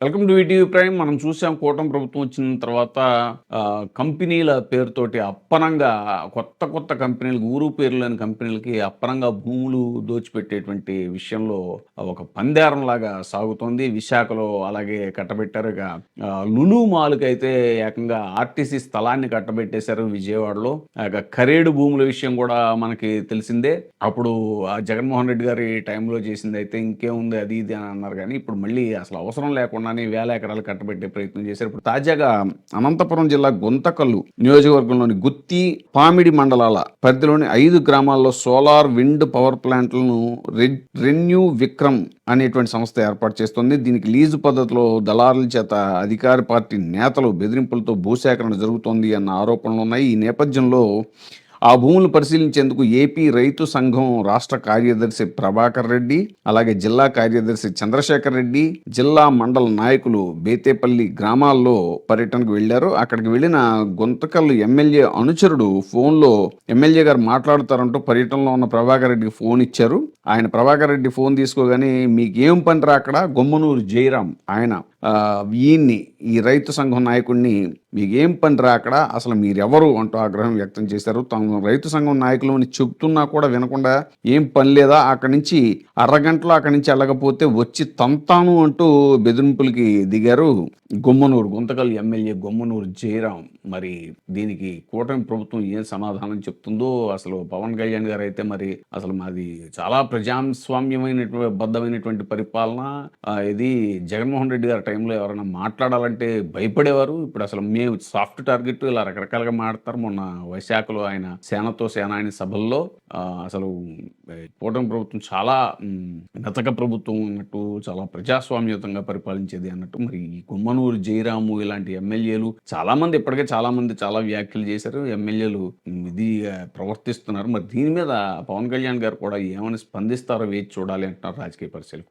Welcome to ETV prime. మనం చూసాం కూటమి ప్రభుత్వం వచ్చిన తర్వాత కంపెనీల పేరుతోటి అప్పనంగా కొత్త కొత్త కంపెనీలకు ఊరు పేరు లేని కంపెనీలకి అప్పనంగా భూములు దోచిపెట్టేటువంటి విషయంలో ఒక పందేరంలాగా సాగుతోంది. విశాఖలో అలాగే కట్టబెట్టారు. ఇక లులు మాల్‌కి అయితే ఏకంగా ఆర్టీసీ స్థలాన్ని కట్టబెట్టేశారు విజయవాడలో. ఇక ఖరీదు భూముల విషయం కూడా మనకి తెలిసిందే. అప్పుడు జగన్మోహన్ రెడ్డి గారి టైంలో చేసిందయితే ఇంకేముంది అది ఇది అని అన్నారు గానీ, ఇప్పుడు మళ్ళీ అసలు అవసరం లేకుండానే వేల ఎకరాలు కట్టబెట్టే ప్రయత్నం చేశారు. ఇప్పుడు తాజాగా అనంతపురం జిల్లా గుంతకల్లు నియోజకవర్గంలోని గుత్తి, పామిడి మండలాల పరిధిలోని 5 గ్రామాల్లో సోలార్, విండ్ పవర్ ప్లాంట్లను రెన్యూ విక్రమ్ అనేటువంటి సంస్థ ఏర్పాటు చేస్తోంది. దీనికి లీజు పద్ధతిలో దళారుల చేత అధికార పార్టీ నేతలు బెదిరింపులతో భూసేకరణ జరుగుతోంది అన్న ఆరోపణలున్నాయి. ఈ నేపథ్యంలో ఆ భూములు పరిశీలించేందుకు ఏపీ రైతు సంఘం రాష్ట్ర కార్యదర్శి ప్రభాకర్ రెడ్డి, అలాగే జిల్లా కార్యదర్శి చంద్రశేఖర్ రెడ్డి, జిల్లా మండల నాయకులు బేతేపల్లి గ్రామాల్లో పర్యటనకు వెళ్లారు. అక్కడికి వెళ్లిన గుంతకల్లు ఎమ్మెల్యే అనుచరుడు ఫోన్లో ఎమ్మెల్యే గారు మాట్లాడుతారంటూ పర్యటనలో ఉన్న ప్రభాకర్ రెడ్డికి ఫోన్ ఇచ్చారు. ఆయన ప్రభాకర్ రెడ్డి ఫోన్ తీసుకోగానే మీకేం పనిరా అక్కడ, గొమ్మనూరు జయరాం ఆయన ఈయన్ని ఈ రైతు సంఘం నాయకుడిని మీకేం పనిరా అక్కడ, అసలు మీరెవరు అంటూ ఆగ్రహం వ్యక్తం చేశారు. తాము రైతు సంఘం నాయకులు అని చెప్తున్నా కూడా వినకుండా ఏం పని లేదా, అక్కడి నుంచి అరగంటలో అక్కడి నుంచి వెళ్ళకపోతే వచ్చి తంతాను అంటూ బెదిరింపులకి దిగారు గుంతకల్ ఎమ్మెల్యే గొమ్మనూరు జయరాం. మరి దీనికి కూటమి ప్రభుత్వం ఏం సమాధానం చెప్తుందో, అసలు పవన్ కళ్యాణ్ గారు అయితే మరి అసలు మాది చాలా బద్దమైనటువంటి పరిపాలన, ఇది జగన్మోహన్ రెడ్డి గారి టైంలో ఎవరైనా మాట్లాడాలంటే భయపడేవారు. ఇప్పుడు అసలు మేము సాఫ్ట్ టార్గెట్ ఇలా రకరకాలుగా మాట్లాడతారు. మొన్న వైశాఖలో ఆయన సేనాని సభల్లో అసలు కూటమి ప్రభుత్వం చాలా గతక ప్రభుత్వం అన్నట్టు, చాలా ప్రజాస్వామ్యయుతంగా పరిపాలించేది అన్నట్టు. మరి ఈ గుమ్మనూరు జయరాము ఇలాంటి ఎమ్మెల్యేలు చాలా మంది ఇప్పటికే చాలా వ్యాఖ్యలు చేశారు. ఎమ్మెల్యేలు ఇది ప్రవర్తిస్తున్నారు. మరి దీని మీద పవన్ కళ్యాణ్ గారు కూడా ఏమని స్పందిస్తారో వేచి చూడాలి అంటున్నారు రాజకీయ పరిశీలకులు.